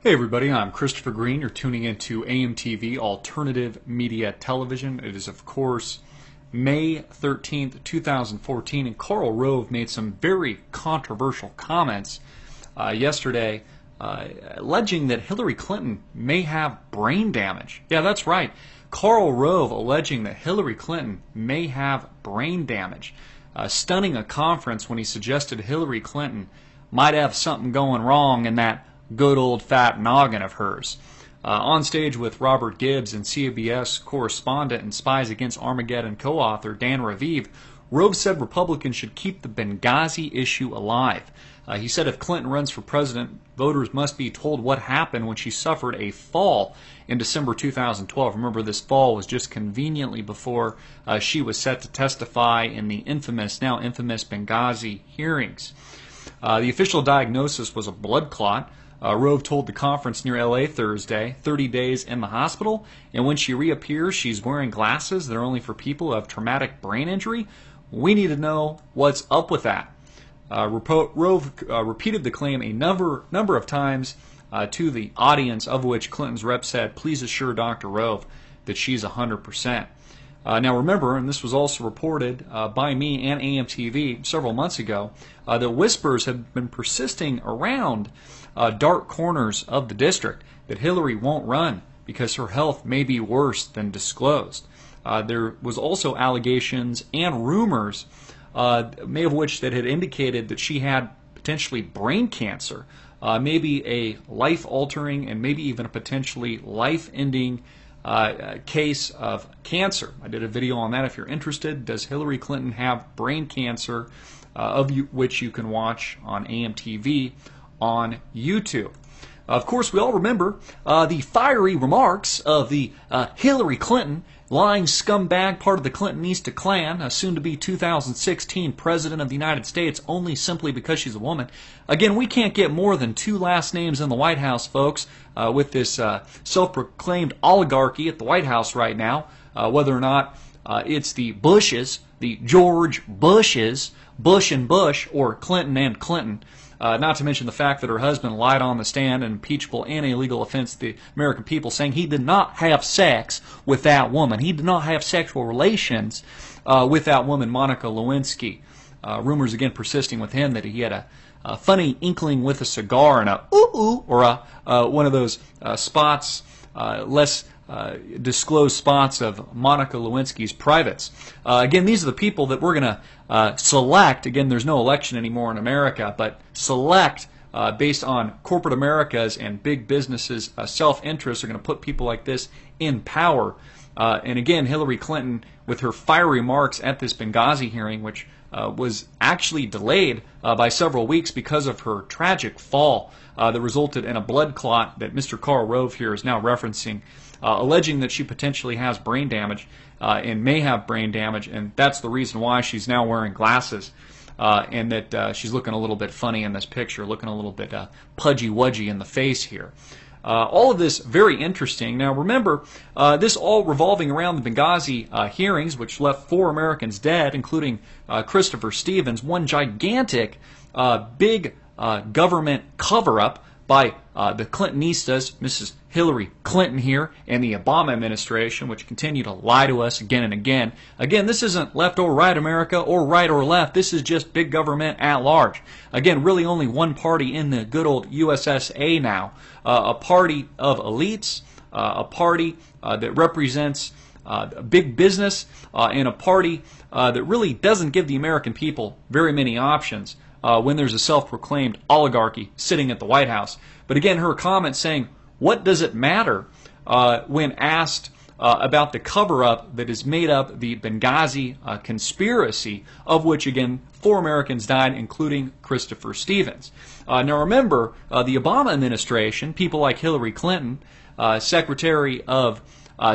Hey everybody, I'm Christopher Green. You're tuning into AMTV Alternative Media Television. It is, of course, May 13th, 2014, and Karl Rove made some very controversial comments yesterday alleging that Hillary Clinton may have brain damage. Yeah, that's right. Karl Rove alleging that Hillary Clinton may have brain damage, stunning a conference when he suggested Hillary Clinton might have something going wrong in that good old fat noggin of hers. On stage with Robert Gibbs and CBS correspondent and Spies Against Armageddon co-author Dan Rove, Rove said Republicans should keep the Benghazi issue alive. He said if Clinton runs for president, voters must be told what happened when she suffered a fall in December 2012. Remember, this fall was just conveniently before she was set to testify in the now infamous Benghazi hearings. The official diagnosis was a blood clot. Rove told the conference near L.A. Thursday, 30 days in the hospital, and when she reappears, she's wearing glasses that are only for people who have traumatic brain injury. We need to know what's up with that. Rove repeated the claim a number of times to the audience, of which Clinton's rep said, "Please assure Dr. Rove that she's 100%. Now remember, and this was also reported by me and AMTV several months ago, that whispers have been persisting around dark corners of the district that Hillary won't run because her health may be worse than disclosed. There was also allegations and rumors, many of which that had indicated that she had potentially brain cancer, maybe a life-altering and maybe even a potentially life-ending case of cancer. I did a video on that if you're interested. Does Hillary Clinton have brain cancer, which you can watch on AMTV on YouTube. Of course, we all remember the fiery remarks of the Hillary Clinton, lying scumbag, part of the Clintonista clan, soon-to-be 2016 President of the United States, only simply because she's a woman. Again, we can't get more than two last names in the White House, folks, with this self-proclaimed oligarchy at the White House right now, whether or not it's the Bushes, the George Bushes, Bush and Bush, or Clinton and Clinton. Not to mention the fact that her husband lied on the stand, an impeachable and illegal offense to the American people, saying he did not have sex with that woman. He did not have sexual relations with that woman, Monica Lewinsky. Rumors again persisting with him that he had a funny inkling with a cigar and a ooh-ooh, or one of those spots, less disclosed spots of Monica Lewinsky's privates. Again, these are the people that we're going to select. Again, there's no election anymore in America, but select based on corporate America's and big businesses' self-interest are going to put people like this in power. And again, Hillary Clinton, with her fiery remarks at this Benghazi hearing, which was actually delayed by several weeks because of her tragic fall that resulted in a blood clot that Mr. Karl Rove here is now referencing, alleging that she potentially has brain damage and may have brain damage, and that's the reason why she's now wearing glasses, and that she's looking a little bit funny in this picture, looking a little bit pudgy-wudgy in the face here. All of this very interesting. Now remember, this all revolving around the Benghazi hearings, which left 4 Americans dead, including Christopher Stevens, one gigantic big government cover-up by the Clintonistas, Mrs. Hillary Clinton here, and the Obama administration, which continue to lie to us again and again. Again, this isn't left or right America or right or left. This is just big government at large. Again, really only one party in the good old USSA now, a party of elites, a party that represents big business, and a party that really doesn't give the American people very many options when there's a self-proclaimed oligarchy sitting at the White House. But again, her comment saying, what does it matter when asked about the cover-up that has made up the Benghazi conspiracy, of which, again, 4 Americans died, including Christopher Stevens. Now remember, the Obama administration, people like Hillary Clinton, Secretary of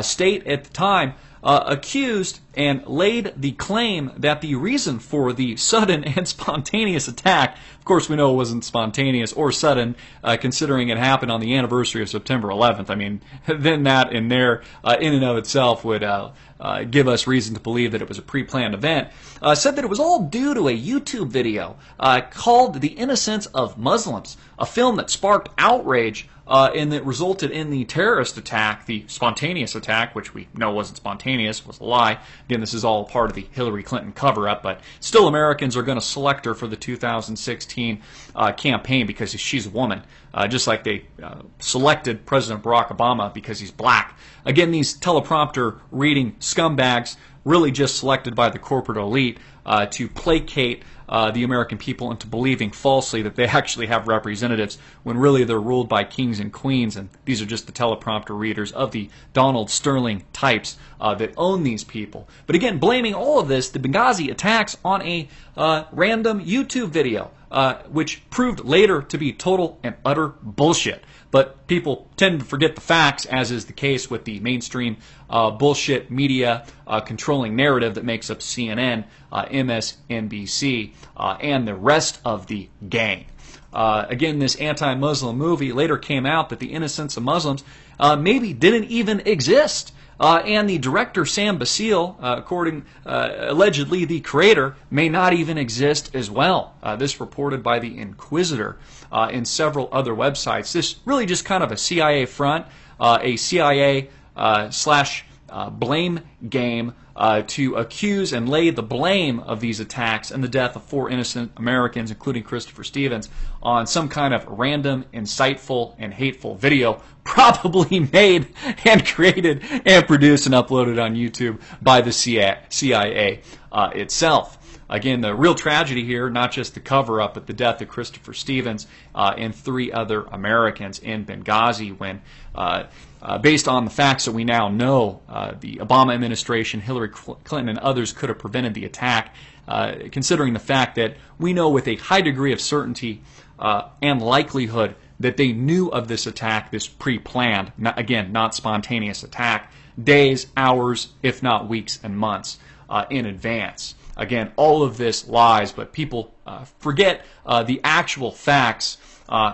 State at the time, accused and laid the claim that the reason for the sudden and spontaneous attack, of course we know it wasn't spontaneous or sudden, considering it happened on the anniversary of September 11th. I mean, then that in there, in and of itself would give us reason to believe that it was a pre-planned event, said that it was all due to a YouTube video called The Innocence of Muslims, a film that sparked outrage and that resulted in the terrorist attack, the spontaneous attack, which we know wasn't spontaneous, was a lie. Again, this is all part of the Hillary Clinton cover-up, but still Americans are going to select her for the 2016 campaign because she's a woman, just like they selected President Barack Obama because he's black. Again, these teleprompter reading scumbags really just selected by the corporate elite to placate the American people into believing falsely that they actually have representatives when really they're ruled by kings and queens, and these are just the teleprompter readers of the Donald Sterling types that own these people. But again, blaming all of this, the Benghazi attacks, on a random YouTube video, which proved later to be total and utter bullshit. But people tend to forget the facts, as is the case with the mainstream bullshit media controlling narrative that makes up CNN, MSNBC, and the rest of the gang. Again, this anti-Muslim movie later came out that the innocence of Muslims maybe didn't even exist. And the director, Sam Basile, allegedly the creator, may not even exist as well. This reported by the Inquisitor and several other websites. This really just kind of a CIA front, a CIA slash blame game to accuse and lay the blame of these attacks and the death of 4 innocent Americans, including Christopher Stevens, on some kind of random, insightful, and hateful video probably made and created and produced and uploaded on YouTube by the CIA itself. Again, the real tragedy here, not just the cover-up, but the death of Christopher Stevens and 3 other Americans in Benghazi when, based on the facts that we now know, the Obama administration, Hillary Clinton, and others could have prevented the attack, considering the fact that we know with a high degree of certainty and likelihood that they knew of this attack, this pre-planned, again, not spontaneous attack, days, hours, if not weeks and months in advance. Again, all of this lies, but people forget the actual facts,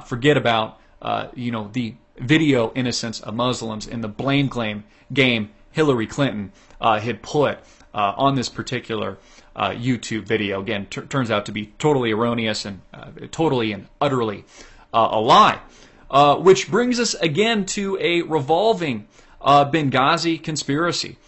forget about the video innocence of Muslims and the blame game Hillary Clinton had put on this particular YouTube video. Again, turns out to be totally erroneous and totally and utterly a lie. Which brings us again to a revolving Benghazi conspiracy,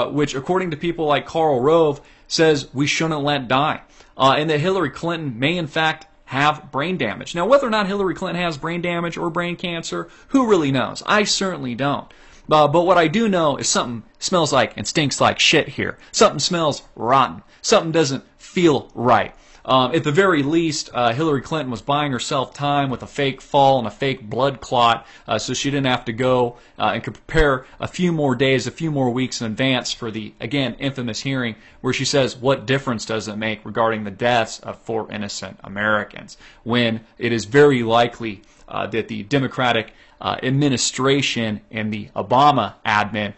which according to people like Karl Rove says we shouldn't let die, and that Hillary Clinton may in fact have brain damage. Now, whether or not Hillary Clinton has brain damage or brain cancer, who really knows? I certainly don't. But what I do know is something smells like and stinks like shit here. Something smells rotten. Something doesn't feel right. At the very least, Hillary Clinton was buying herself time with a fake fall and a fake blood clot, so she didn't have to go and could prepare a few more days, a few more weeks in advance for the, again, infamous hearing where she says, what difference does it make regarding the deaths of 4 innocent Americans, when it is very likely that the Democratic administration and the Obama admin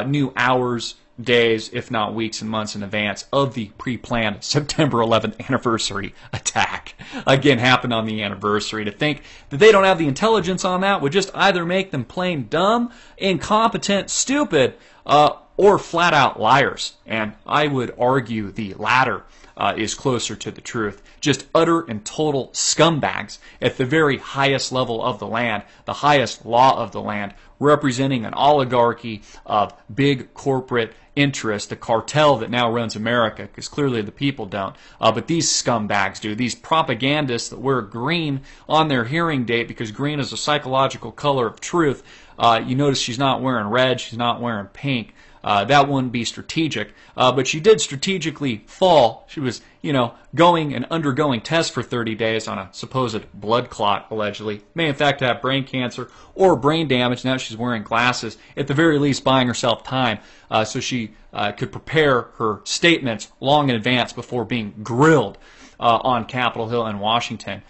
knew hours, days, if not weeks and months in advance of the pre-planned September 11th anniversary attack. Again, happened on the anniversary. To think that they don't have the intelligence on that would just either make them plain dumb, incompetent, stupid, or flat out liars. And I would argue the latter is closer to the truth. Just utter and total scumbags at the very highest level of the land, the highest law of the land, representing an oligarchy of big corporate interest, the cartel that now runs America, because clearly the people don't. But these scumbags do. These propagandists that wear green on their hearing date because green is a psychological color of truth. You notice she's not wearing red, she's not wearing pink. That wouldn't be strategic. But she did strategically fall. She was, going and undergoing tests for 30 days on a supposed blood clot, allegedly. May in fact have brain cancer or brain damage. Now she's wearing glasses. At the very least, buying herself time so she could prepare her statements long in advance before being grilled on Capitol Hill in Washington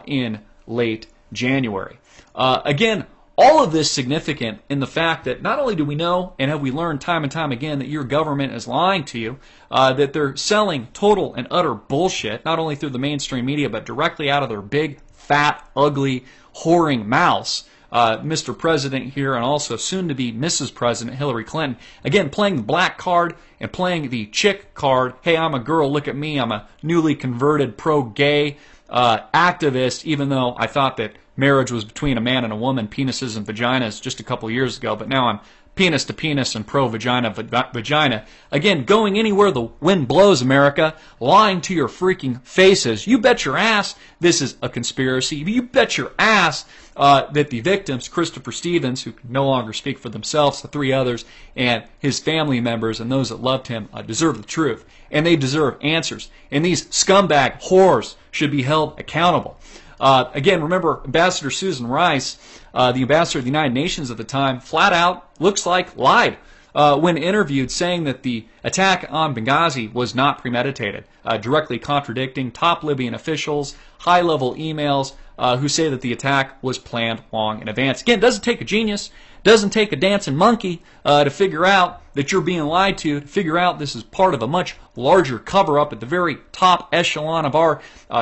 in late January. Again, all of this significant in the fact that not only do we know and have we learned time and time again that your government is lying to you, that they're selling total and utter bullshit, not only through the mainstream media, but directly out of their big, fat, ugly, whoring mouths. Mr. President here and also soon-to-be Mrs. President Hillary Clinton, again, playing the black card and playing the chick card. Hey, I'm a girl, look at me, I'm a newly converted pro-gay activist, even though I thought that marriage was between a man and a woman, penises and vaginas, just a couple years ago, but now I'm penis to penis and pro-vagina vagina. Again, going anywhere the wind blows, America, lying to your freaking faces. You bet your ass this is a conspiracy. You bet your ass that the victims, Christopher Stevens, who can no longer speak for themselves, the three others, and his family members and those that loved him deserve the truth. And they deserve answers. And these scumbag whores should be held accountable. Again, remember, Ambassador Susan Rice, the ambassador of the United Nations at the time, flat out, looks like, lied when interviewed, saying that the attack on Benghazi was not premeditated, directly contradicting top Libyan officials, high-level emails who say that the attack was planned long in advance. Again, it doesn't take a genius, doesn't take a dancing monkey to figure out that you're being lied to figure out this is part of a much larger cover-up at the very top echelon of our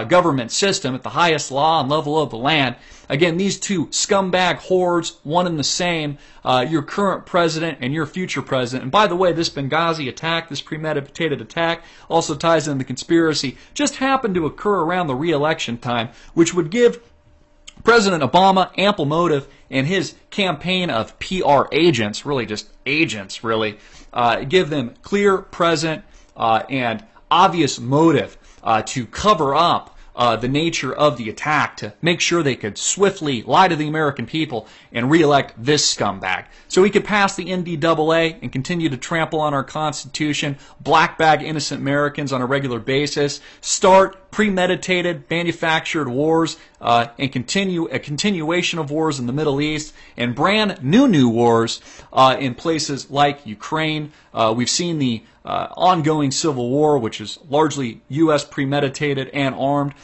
government system, at the highest law and level of the land. Again, these two scumbag whores, one and the same, your current president and your future president. And by the way, this Benghazi attack, this premeditated attack, also ties in the conspiracy, just happened to occur around the re-election time, which would give President Obama ample motive and his campaign of PR agents, really just agents, really, give them clear, present, and obvious motive to cover up the nature of the attack, to make sure they could swiftly lie to the American people and re-elect this scumbag. So he could pass the NDAA and continue to trample on our Constitution, blackbag innocent Americans on a regular basis, start premeditated, manufactured wars, and continue a continuation of wars in the Middle East, and brand new wars in places like Ukraine. We've seen the ongoing civil war, which is largely U.S. premeditated and armed,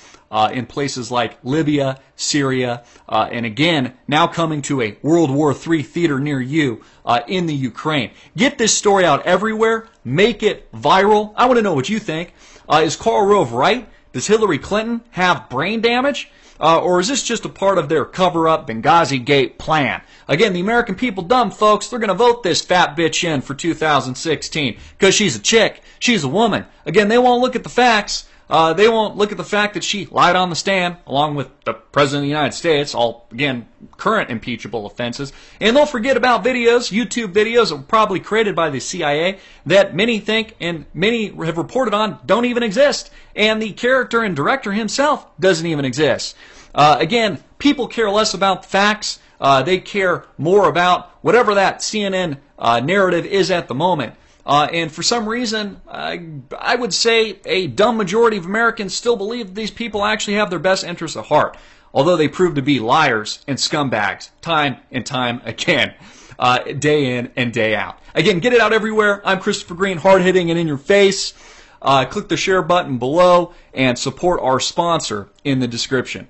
in places like Libya, Syria, and again, now coming to a World War III theater near you in the Ukraine. Get this story out everywhere. Make it viral. I want to know what you think. Is Karl Rove right? Does Hillary Clinton have brain damage? Or is this just a part of their cover-up Benghazi Gate plan? Again, the American people dumb, folks. They're going to vote this fat bitch in for 2016 because she's a chick. She's a woman. Again, they won't look at the facts. They won't look at the fact that she lied on the stand along with the President of the United States, all, again, current impeachable offenses. And they'll forget about videos, YouTube videos that were probably created by the CIA that many think and many have reported on don't even exist. And the character and director himself doesn't even exist. Again, people care less about the facts. They care more about whatever that CNN narrative is at the moment. And for some reason, I would say a dumb majority of Americans still believe that these people actually have their best interests at heart, although they prove to be liars and scumbags time and time again, day in and day out. Again, get it out everywhere. I'm Christopher Green, hard-hitting and in your face. Click the share button below and support our sponsor in the description.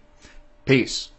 Peace.